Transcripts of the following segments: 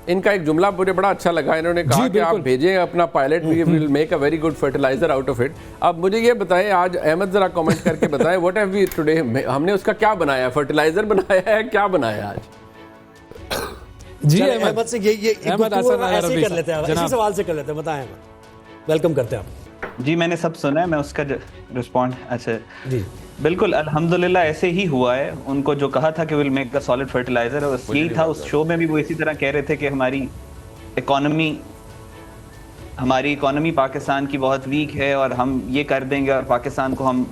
इनका एक जुमला मुझे बड़ा अच्छा लगा, इन्होंने कहा कि आप भेजें अपना pilot, we will make a very good fertiliser out of it. अब मुझे ये बताएं, आज अहमद जरा कमेंट करके बताएं व्हाट हैव वी टुडे, हमने उसका क्या बनाया, फर्टिलाइजर बनाया है, क्या बनाया आज? जी अहमद से ये ऐसे ही कर लेते हैं, इसी सवाल से कर लेते हैं, बताएं अहमद, वेलकम करते हैं आप। जी मैंने सब सुना है, मैं उसका रिस्पॉन्ड, अच्छा जी बिल्कुल अल्हम्दुलिल्लाह ऐसे ही हुआ है। उनको जो कहा था कि will make the solid fertiliser, और यही था। उस शो में भी वो इसी तरह कह रहे थे कि हमारी इकोनॉमी पाकिस्तान की बहुत वीक है और हम ये कर देंगे और पाकिस्तान को हम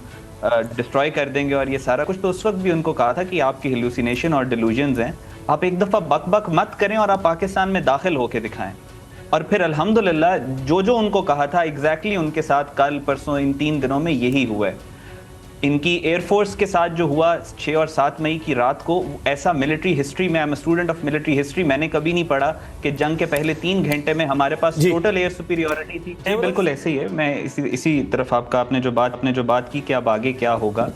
डिस्ट्रॉय कर देंगे और ये सारा कुछ। तो उस वक्त भी उनको कहा था कि आपकी हेलुसिनेशन और डिलूजन्स हैं, आप एक दफ़ा बक बक मत करें और आप पाकिस्तान में दाखिल होके दिखाएं। और फिर अल्हम्दुलिल्लाह जो उनको कहा था एग्जैक्टली उनके साथ कल परसों इन 3 दिनों में यही हुआ है। इनकी एयरफोर्स के साथ जो हुआ 6 और 7 मई की रात को, ऐसा मिलिट्री हिस्ट्री में, I am student of military history, मैंने कभी नहीं पढ़ा कि जंग के पहले 3 घंटे में हमारे पास टोटल एयर सुपीरियरिटी थी। बिल्कुल ऐसे ही है। मैं इसी तरफ आपका आपने जो बात की कि अब आगे क्या होगा,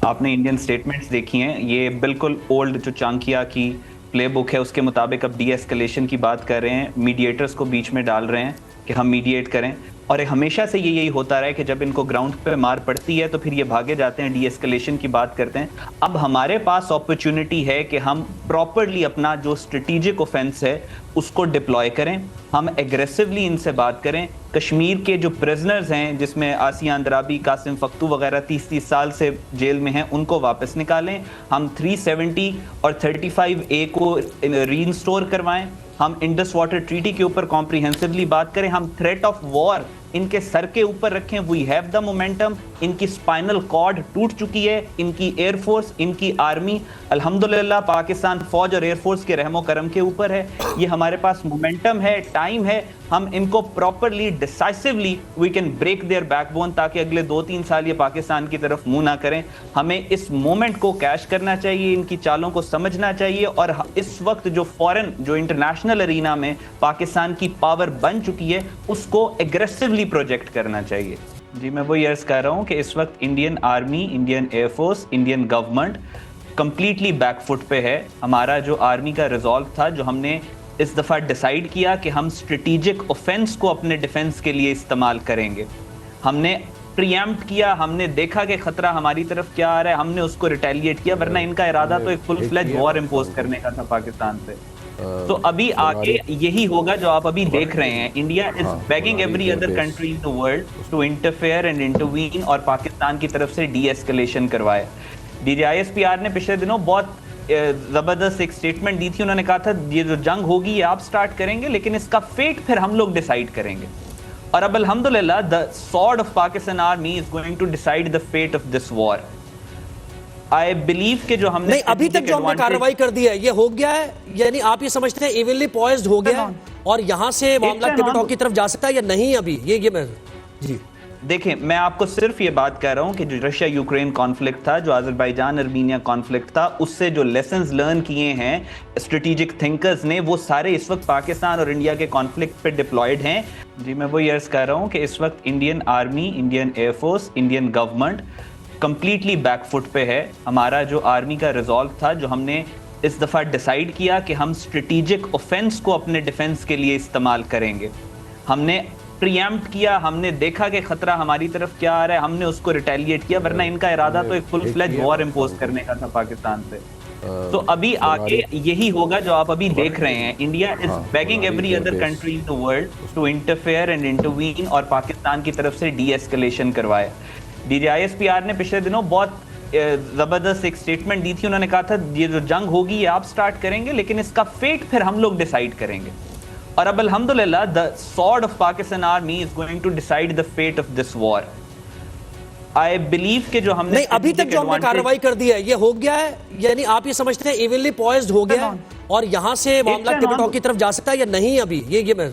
आपने इंडियन स्टेटमेंट्स देखी हैं, ये बिल्कुल ओल्ड जो चांकिया की प्लेबुक है उसके मुताबिक अब डी एस्केलेशन की बात कर रहे हैं, मीडिएटर्स को बीच में डाल रहे हैं कि हम मीडिएट करें। और हमेशा से यही होता रहा है कि जब इनको ग्राउंड पे मार पड़ती है तो फिर ये भागे जाते हैं, डी एस्केलेशन की बात करते हैं। अब हमारे पास अपॉर्चुनिटी है कि हम प्रॉपरली अपना जो स्ट्रेटेजिक ऑफेंस है उसको डिप्लॉय करें, हम एग्रेसिवली इनसे बात करें। कश्मीर के जो प्रिजनर्स हैं, जिसमें आसिया अंद्राबी, कासिम फख्तू वगैरह 30 साल से जेल में हैं, उनको वापस निकालें। हम 370 और 35A को रीइंस्टोर करवाएं। हम इंडस वाटर ट्रीटी के ऊपर कॉम्प्रिहेंसिवली बात करें। हम थ्रेट ऑफ वॉर इनके सर के ऊपर रखें। We have the momentum. इनकी स्पाइनल कॉर्ड टूट चुकी है, इनकी एयरफोर्स, इनकी आर्मी अल्हम्दुलिल्लाह पाकिस्तान फौज और एयरफोर्स के रहमो करम के ऊपर है। ये हमारे पास मोमेंटम है, टाइम है, हम इनको properly decisively we can break their backbone, ताकि अगले 2-3 साल ये पाकिस्तान की तरफ मुंह ना करें। हमें इस मोमेंट को कैश करना चाहिए, इनकी चालों को समझना चाहिए, और इस वक्त जो इंटरनेशनल अरीना में पाकिस्तान की पावर बन चुकी है उसको एग्रेसिवली प्रोजेक्ट करना चाहिए। जी मैं वही अर्ज कर रहा हूँ कि इस वक्त Indian army, Indian air force, Indian government completely back foot पे है। हमारा जो आर्मी का रिजॉल्व था, जो हमने इस दफ़ा डिसाइड किया कि हम स्ट्रेटेजिक ऑफेंस को अपने डिफेंस के लिए इस्तेमाल करेंगे, हमने प्रीएम्प्ट किया, हमने देखा कि खतरा हमारी तरफ क्या आ रहा है, हमने उसको रिटेलिएट किया, वरना इनका इरादा तो एक फुल फ्लेज वॉर इम्पोज करने का था पाकिस्तान पे। तो अभी आगे यही होगा जो आप अभी देख रहे हैं। India is begging every other country in the world to interfere and intervene और पाकिस्तान की तरफ से डी एस्केलेशन करवाए। DGISPR ने पिछले दिनों बहुत जबरदस्त एक स्टेटमेंट दी थी। उन्होंने कहा था ये जो जंग होगी ये आप स्टार्ट करेंगे, लेकिन इसका फेट फिर हम लोग डिसाइड करेंगे। और अब अल्हम्दुलिल्लाह the sword of Pakistan army is going to decide the fate of this war. I believe कि जो हमने नहीं, अभी तक जो हमने कार्रवाई कर दी है ये हो गया है, यानी आप ये समझते हैं इवनली पॉइज्ड हो गया है और यहां से मामला टिप टॉप की तरफ जा सकता है या नहीं? अभी ये मैं जी देखें, मैं आपको सिर्फ ये बात कह रहा हूं कि जो रशिया यूक्रेन कॉन्फ्लिक्ट था, जो अजरबैजान अर्मीनिया कॉन्फ्लिक्ट था, उससे जो लेसन्स लर्न किए हैं स्ट्रेटेजिक थिंकर्स ने, वो सारे इस वक्त पाकिस्तान और इंडिया के कॉन्फ्लिक्ट पे डिप्लॉयड हैं। जी मैं वही अर्ज कर रहा हूं कि इस वक्त Indian army, Indian air force, Indian government completely back foot पे है। हमारा जो आर्मी का रिजॉल्व था, जो हमने इस दफ़ा डिसाइड किया कि हम स्ट्रेटेजिक ऑफेंस को अपने डिफेंस के लिए इस्तेमाल करेंगे, हमने प्रीएम्प्ट किया, हमने देखा कि खतरा हमारी तरफ क्या आ रहा है, हमने उसको रिटेलिएट किया, वरना इनका इरादा तो एक फुल फ्लेज वॉर इम्पोज करने का था पाकिस्तान पे। तो अभी आगे यही होगा जो आप अभी देख रहे हैं। India is begging every other country in the world to interfere and intervene और पाकिस्तान की तरफ से डी एस्केलेशन करवाए। DGISPR ने पिछले दिनों बहुत जबरदस्त एक स्टेटमेंट दी थी। उन्होंने कहा था ये जो जंग होगी ये आप स्टार्ट करेंगे, लेकिन इसका फेट फिर हम लोग डिसाइड करेंगे। और अब अल्हम्दुलिल्लाह the sword of Pakistan army is going to decide the fate of this war. I believe कि जो हमने नहीं, अभी तक जो हमने कार्रवाई कर दी है ये हो गया है, यानी आप ये समझते हैं इवनली पॉइज्ड हो गया है और यहां से मामला टिप टॉप की तरफ जा सकता है या नहीं? अभी ये मैं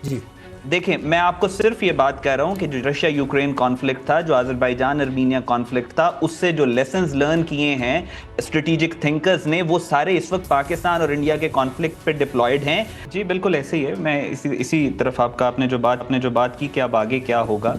जी देखें, मैं आपको सिर्फ ये बात कह रहा हूं कि जो रशिया यूक्रेन कॉन्फ्लिक्ट था, जो अजरबैजान अर्मीनिया कॉन्फ्लिक्ट था, उससे जो लेसन्स लर्न किए हैं स्ट्रेटेजिक थिंकर्स ने, वो सारे इस वक्त पाकिस्तान और इंडिया के कॉन्फ्लिक्ट पे डिप्लॉयड हैं। जी बिल्कुल ऐसे ही है। मैं इसी तरफ आपका आपने जो बात की कि अब आगे क्या होगा,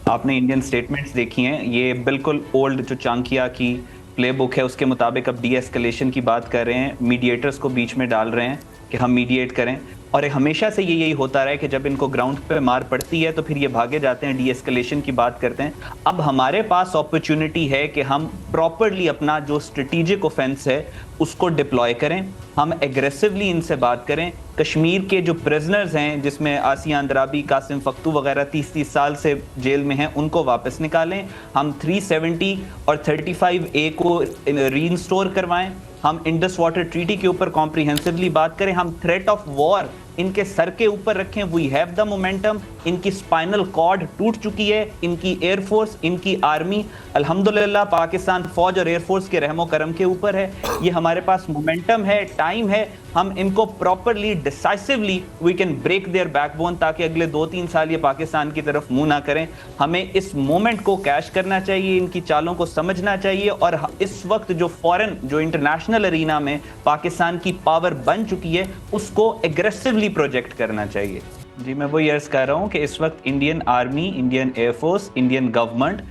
आपने इंडियन स्टेटमेंट्स देखी हैं, ये बिल्कुल ओल्ड जो चांकिया की प्लेबुक है उसके मुताबिक अब डी एस्केलेशन की बात कर रहे हैं, मीडिएटर्स को बीच में डाल रहे हैं कि हम मीडिएट करें। और हमेशा से ये यही होता रहा है कि जब इनको ग्राउंड पे मार पड़ती है तो फिर ये भागे जाते हैं, डी एस्केलेशन की बात करते हैं। अब हमारे पास अपॉर्चुनिटी है कि हम प्रॉपरली अपना जो स्ट्रेटेजिक ऑफेंस है उसको डिप्लॉय करें, हम एग्रेसिवली इनसे बात करें। कश्मीर के जो प्रिजनर्स हैं, जिसमें आसिया अंद्राबी, कासिम फख्तू वगैरह 30-30 साल से जेल में हैं, उनको वापस निकालें। हम 370 और 35A को रीइंस्टोर करवाएं। हम इंडस वाटर ट्रीटी के ऊपर कॉम्प्रिहेंसिवली बात करें। हम थ्रेट ऑफ वॉर इनके सर के ऊपर रखें। We have the momentum. इनकी स्पाइनल कॉर्ड टूट चुकी है, इनकी एयरफोर्स, इनकी आर्मी अल्हम्दुलिल्लाह पाकिस्तान फौज और एयरफोर्स के रहमो करम के ऊपर है। ये हमारे पास मोमेंटम है, टाइम है। हम इनको properly decisively we can break their backbone, ताकि अगले 2-3 साल ये पाकिस्तान की तरफ मुंह ना करें। हमें इस मोमेंट को कैश करना चाहिए, इनकी चालों को समझना चाहिए, और इस वक्त जो फॉरेन, जो इंटरनेशनल अरीना में पाकिस्तान की पावर बन चुकी है, उसको एग्रेसिवली प्रोजेक्ट करना चाहिए। जी, मैं वो अर्ज कर रहा हूँ कि इस वक्त Indian army, Indian air force, Indian government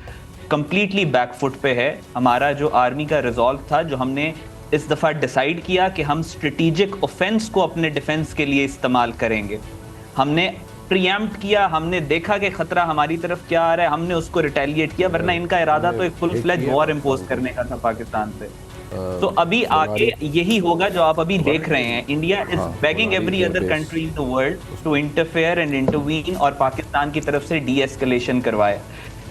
completely back foot पे है। हमारा जो आर्मी का रिजॉल्व था, जो हमने इस दफ़ा डिसाइड किया कि हम स्ट्रेटेजिक ऑफेंस को अपने डिफेंस के लिए इस्तेमाल करेंगे। हमने प्रीएम्प्ट किया, हमने देखा कि खतरा हमारी तरफ क्या आ रहा है, हमने उसको रिटेलिएट किया, वरना इनका इरादा तो एक फुल फ्लेज वॉर इम्पोज करने का था पाकिस्तान पे। तो अभी आगे यही होगा जो आप अभी देख रहे हैं। India is begging every other country in the world to interfere and intervene, और पाकिस्तान की तरफ से डी एस्केलेशन करवाए।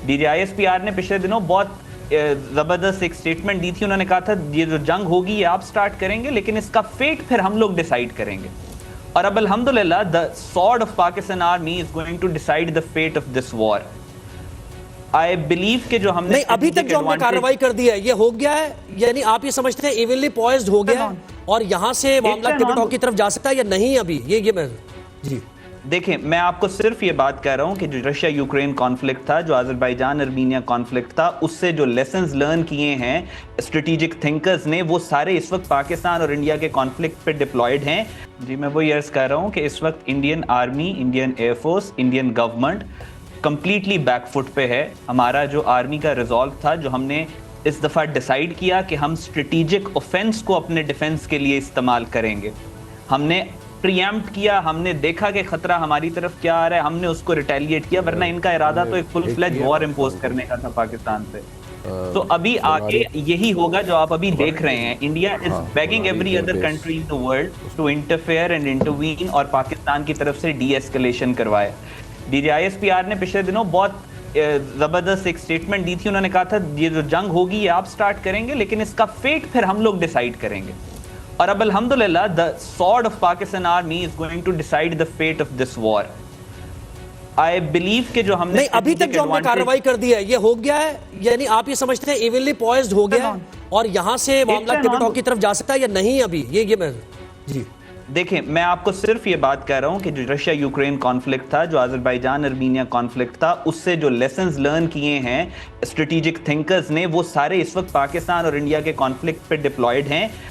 DGISPR ने पिछले दिनों बहुत जबरदस्त एक स्टेटमेंट दी थी। उन्होंने कहा था ये जो जंग होगी ये आप स्टार्ट करेंगे, लेकिन इसका फेट फिर हम लोग डिसाइड करेंगे। और अब अल्हम्दुलिल्लाह the sword of Pakistan army is going to decide the fate of this war. I believe कि जो हमने नहीं, अभी तक जो हमने कार्रवाई कर दी है ये हो गया है, यानी आप ये समझते हैं इवनली पॉइज्ड हो गया है और यहां से मामला टिपिटॉक की तरफ जा सकता है या नहीं? अभी ये मैं जी देखें, मैं आपको सिर्फ ये बात कह रहा हूं कि जो रशिया यूक्रेन कॉन्फ्लिक्ट था, जो अजरबैजान अर्मीनिया कॉन्फ्लिक्ट था, उससे जो लेसन्स लर्न किए हैं स्ट्रेटेजिक थिंकर्स ने, वो सारे इस वक्त पाकिस्तान और इंडिया के कॉन्फ्लिक्ट पे डिप्लॉयड हैं। जी, मैं वो अर्ज कर रहा हूं कि इस वक्त Indian army, Indian air force, Indian government completely back foot पे है। हमारा जो आर्मी का रिजॉल्व था, जो हमने इस दफ़ा डिसाइड किया कि हम स्ट्रेटेजिक ऑफेंस को अपने डिफेंस के लिए इस्तेमाल करेंगे। हमने प्रीएम्प्ट किया, हमने देखा कि खतरा हमारी तरफ क्या आ रहा है, हमने उसको रिटेलिएट किया, वरना इनका इरादा तो एक फुल फ्लेज वॉर इम्पोज करने का था पाकिस्तान पे। तो अभी आगे यही होगा जो आप अभी देख रहे हैं। India is begging every other country in the world to interfere and intervene, और पाकिस्तान की तरफ से डी एस्केलेशन करवाए। DGISPR ने पिछले दिनों बहुत जबरदस्त एक स्टेटमेंट दी थी। उन्होंने कहा था ये जो जंग होगी ये आप स्टार्ट करेंगे, लेकिन इसका फेट फिर हम लोग डिसाइड करेंगे। और अब अल्हम्दुलिल्लाह the sword of Pakistan army is going to decide the fate of this war. I believe कि जो हमने नहीं, अभी तक जो हमने कार्रवाई कर दी है ये हो गया है, यानी आप ये समझते हैं इवनली पॉइज्ड हो गया है और यहां से मामला टिपिटॉक की तरफ जा सकता है या नहीं? अभी ये मैं जी देखें, मैं आपको सिर्फ ये बात कह रहा हूं कि जो रशिया यूक्रेन कॉन्फ्लिक्ट था, जो अजरबैजान अर्मीनिया कॉन्फ्लिक्ट था, उससे जो लेसन्स लर्न किए हैं स्ट्रेटेजिक थिंकर्स ने, वो सारे इस वक्त पाकिस्तान और इंडिया के कॉन्फ्लिक्ट पे डिप्लॉयड हैं।